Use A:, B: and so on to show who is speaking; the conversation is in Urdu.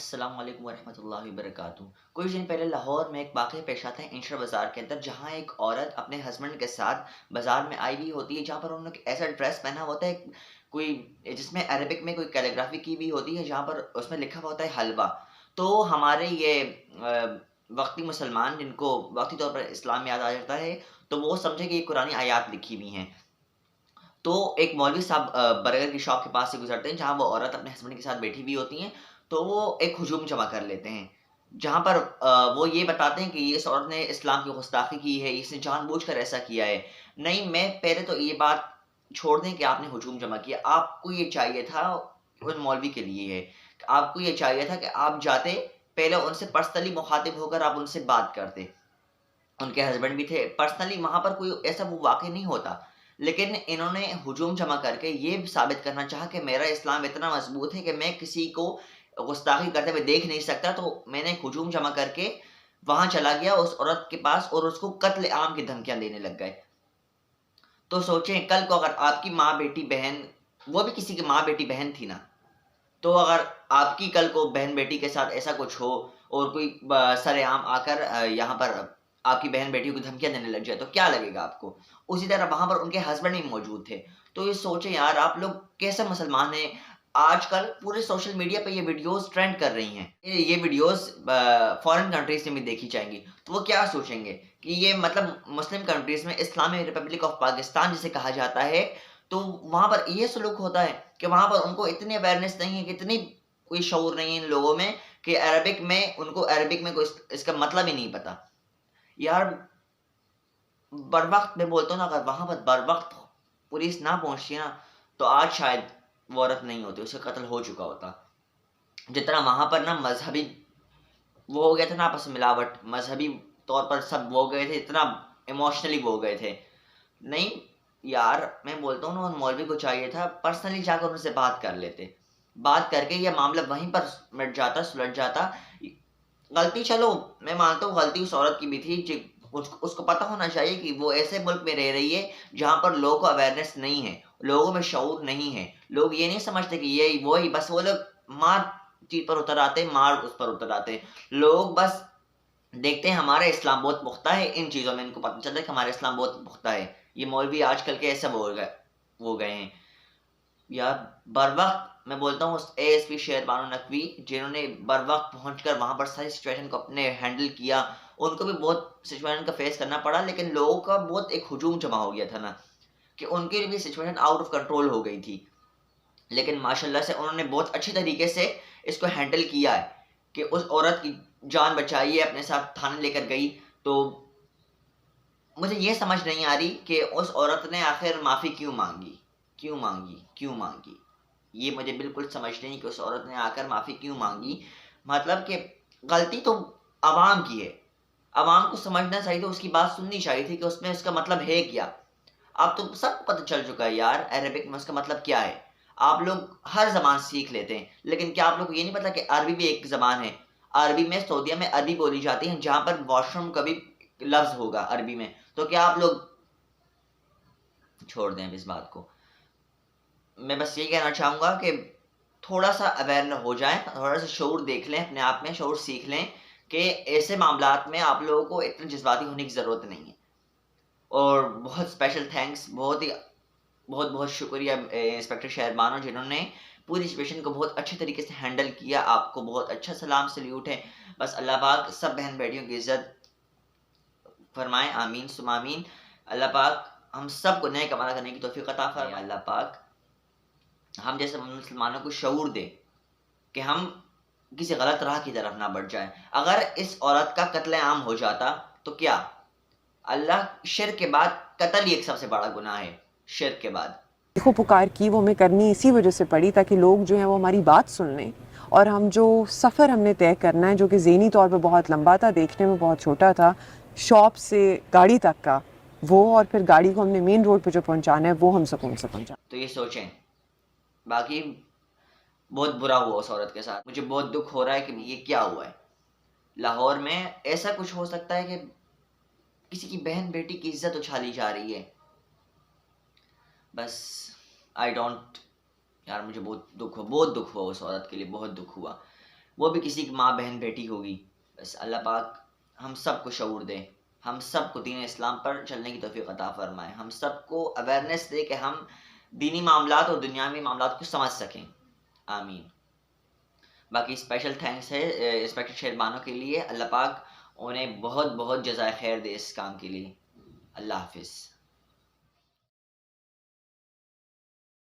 A: السلام علیکم ورحمۃ اللہ وبرکاتہ۔ کچھ دن پہلے لاہور میں ایک واقعہ پیش آتا ہے انشر بازار کے اندر، جہاں ایک عورت اپنے ہسبینڈ کے ساتھ بازار میں آئی ہوئی ہوتی ہے، جہاں پر انہوں نے ایسا ڈریس پہنا ہوتا ہے کوئی، جس میں عربک میں کوئی کیلیگرافی کی بھی ہوتی ہے، جہاں پر اس میں لکھا ہوا ہوتا ہے حلوہ۔ تو ہمارے یہ وقتی مسلمان جن کو وقتی طور پر اسلام یاد آ جاتا ہے، تو وہ سمجھے کہ یہ قرآن آیات لکھی ہوئی ہیں۔ تو ایک مولوی صاحب برگر کی شاپ کے پاس سے گزرتے ہیں، جہاں وہ عورت اپنے ہسبینڈ کے ساتھ بیٹھی ہوئی ہوتی ہیں، تو وہ ایک ہجوم جمع کر لیتے ہیں، جہاں پر وہ یہ بتاتے ہیں کہ اس عورت نے اسلام کی گستاخی کی ہے، اس نے جان بوجھ کر ایسا کیا ہے۔ نہیں، میں پہلے تو یہ بات چھوڑ دیں کہ آپ نے ہجوم جمع کیا، آپ کو یہ چاہیے تھا، ان مولوی کے لیے ہے کہ آپ کو یہ چاہیے تھا کہ آپ جاتے پہلے ان سے پرسنلی مخاطب ہو کر آپ ان سے بات کرتے۔ ان کے ہسبینڈ بھی تھے، پرسنلی وہاں پر کوئی ایسا وہ واقع نہیں ہوتا، لیکن انہوں نے ہجوم جمع کر کے یہ ثابت کرنا چاہا کہ میرا اسلام اتنا مضبوط ہے کہ میں کسی کو گستاخی کرتے ہوئے دیکھ نہیں سکتا، تو میں نے ہجوم جمع کر کے وہاں چلا گیا اس عورت کے پاس اور اس کو قتل عام کی دھمکیاں دینے لگ گئے۔ تو سوچیں، کل کو اگر آپ کی ماں بیٹی بہن، وہ بھی کسی کی ماں بیٹی بہن تھی نا، تو اگر آپ کی کل کو بہن بیٹی کے ساتھ ایسا کچھ ہو اور کوئی سر عام آ کر یہاں پر آپ کی بہن بیٹی کو دھمکیاں دینے لگ جائے، تو کیا لگے گا آپ کو؟ اسی طرح وہاں پر ان کے ہسبینڈ بھی موجود تھے۔ تو یہ سوچیں یار، آپ لوگ کیسے مسلمان ہیں؟ آج کل پورے سوشل میڈیا پہ یہ ویڈیوز ٹرینڈ کر رہی ہیں، یہ ویڈیوز فورن کنٹریز میں بھی دیکھی جائیں گی، تو وہ کیا سوچیں گے کہ یہ مطلب مسلم کنٹریز میں اسلامک ریپبلک آف پاکستان جسے کہا جاتا ہے، تو وہاں پر یہ سلوک ہوتا ہے کہ وہاں پر ان کو اتنی اویئرنیس نہیں ہے، اتنی کوئی شعور نہیں ہے ان لوگوں میں کہ عربک میں ان کو عربک میں کوئی اس کا مطلب ہی نہیں پتا۔ یار، بر وقت میں بولتا ہوں نا، اگر وہاں پر بر وقت پولیس نہ پہنچتی نا، تو آج شاید وہ عورت نہیں ہوتی، اس کا قتل ہو چکا ہوتا۔ جتنا وہاں پر نا مذہبی وہ ہو گیا تھا نا، آپس میں ملاوٹ، مذہبی طور پر سب وہ گئے تھے، اتنا ایموشنلی وہ گئے تھے۔ نہیں یار، میں بولتا ہوں نا، ان مولوی کو چاہیے تھا پرسنلی جا کر ان سے بات کر لیتے، بات کر کے یہ معاملہ وہیں پر مٹ جاتا، سلجھ جاتا۔ غلطی چلو میں مانتا ہوں، غلطی اس عورت کی بھی تھی، اس کو پتا ہونا چاہیے کہ وہ ایسے ملک میں رہ رہی ہے جہاں پر لوگوں کو اویئرنیس نہیں ہے، لوگوں میں شعور نہیں ہے، لوگ یہ نہیں سمجھتے کہ یہ وہی بس وہ لوگ مار چیز پر اتر آتے، مار اس پر اتر آتے، لوگ بس دیکھتے ہیں ہمارا اسلام بہت پختہ ہے، ان چیزوں میں ان کو پتہ چلتا ہے کہ ہمارا اسلام بہت پختہ ہے۔ یہ مولوی آج کل کے ایسے وہ گئے ہیں یار۔ بر وقت میں بولتا ہوں، اے ایس پی شہر بانو نقوی جنہوں نے بر وقت پہنچ کر وہاں پر ساری سچویشن کو اپنے ہینڈل کیا، ان کو بھی بہت سچویشن کا فیس کرنا پڑا، لیکن لوگوں کا بہت ایک ہجوم جمع ہو گیا تھا نا، کہ ان کے لیے سچویشن آؤٹ آف کنٹرول ہو گئی تھی، لیکن ماشاءاللہ سے انہوں نے بہت اچھے طریقے سے اس کو ہینڈل کیا ہے کہ اس عورت کی جان بچائی ہے، اپنے ساتھ تھانے لے کر گئی۔ تو مجھے یہ سمجھ نہیں آ رہی کہ اس عورت نے آخر معافی کیوں مانگی، کیوں مانگی؟ یہ مجھے بالکل سمجھ نہیں کہ اس عورت نے آ کر معافی کیوں مانگی۔ مطلب کہ غلطی تو عوام کی ہے، عوام کو سمجھنا چاہیے تھا، اس کی بات سننی چاہیے تھی کہ اس میں اس کا مطلب ہے کیا۔ اب تو سب کو پتہ چل چکا ہے یار، عربک میں اس کا مطلب کیا ہے۔ آپ لوگ ہر زبان سیکھ لیتے ہیں، لیکن کیا آپ لوگ کو یہ نہیں پتا کہ عربی بھی ایک زبان ہے؟ عربی میں سعودیہ میں عربی بولی جاتی ہے، جہاں پر واش روم کا بھی لفظ ہوگا عربی میں، تو کیا آپ لوگ چھوڑ دیں اس بات کو؟ میں بس یہ کہنا چاہوں گا کہ تھوڑا سا اویئر ہو جائیں، تھوڑا سا شعور دیکھ لیں، اپنے آپ میں شعور سیکھ لیں کہ ایسے معاملات میں آپ لوگوں کو اتنے جذباتی ہونے کی ضرورت نہیں ہے۔ اور بہت اسپیشل تھینکس، بہت شکریہ انسپیکٹر شہربانو، جنہوں نے پوری سچویشن کو بہت اچھے طریقے سے ہینڈل کیا۔ آپ کو بہت اچھا سلام سلیوٹ ہے۔ بس اللہ پاک سب بہن بیٹیوں کی عزت فرمائے، آمین ثم آمین۔ اللہ پاک ہم سب کو نیک عمل کرنے کی توفیق عطا فرمائے۔ اللہ پاک ہم جیسے مسلمانوں کو شعور دے کہ ہم کسی غلط راہ کی طرف نہ بڑھ جائیں۔ اگر اس عورت کا قتل عام ہو جاتا تو کیا؟ اللہ، شرک کے بعد قتل ہی ایک سب سے بڑا گناہ ہے، شرک کے بعد۔
B: دیکھو پکار کی وہ ہمیں کرنی اسی وجہ سے پڑی تاکہ لوگ جو ہیں وہ ہماری بات سن لیں، اور ہم جو سفر ہم نے طے کرنا ہے، جو کہ ذہنی طور پہ بہت لمبا تھا، دیکھنے میں بہت چھوٹا تھا، شاپ سے گاڑی تک کا وہ، اور پھر گاڑی کو ہم نے مین روڈ پہ جو پہنچانا ہے وہ ہم سکون سے پہنچانا۔
A: تو یہ سوچیں، باقی بہت برا ہوا اس عورت کے ساتھ، مجھے بہت دکھ ہو رہا ہے کہ یہ کیا ہوا ہے۔ لاہور میں ایسا کچھ ہو سکتا ہے کہ کسی کی بہن بیٹی کی عزت اچھالی جا رہی ہے؟ بس آئی ڈونٹ، یار مجھے بہت دکھ ہوا اس عورت کے لیے، بہت دکھ ہوا۔ وہ بھی کسی کی ماں بہن بیٹی ہوگی. بس اللہ پاک ہم سب کو شعور دے, ہم سب کو دین اسلام پر چلنے کی توفیق عطا فرمائے, ہم سب کو اویئرنیس دے کہ ہم دینی معاملات اور دنیاوی معاملات کو سمجھ سکیں. آمین. باقی اسپیشل تھینکس ہے انسپیکٹر شیربانو کے لیے, اللہ پاک انہیں بہت بہت جزائے خیر دے اس کام کے لیے. اللہ حافظ.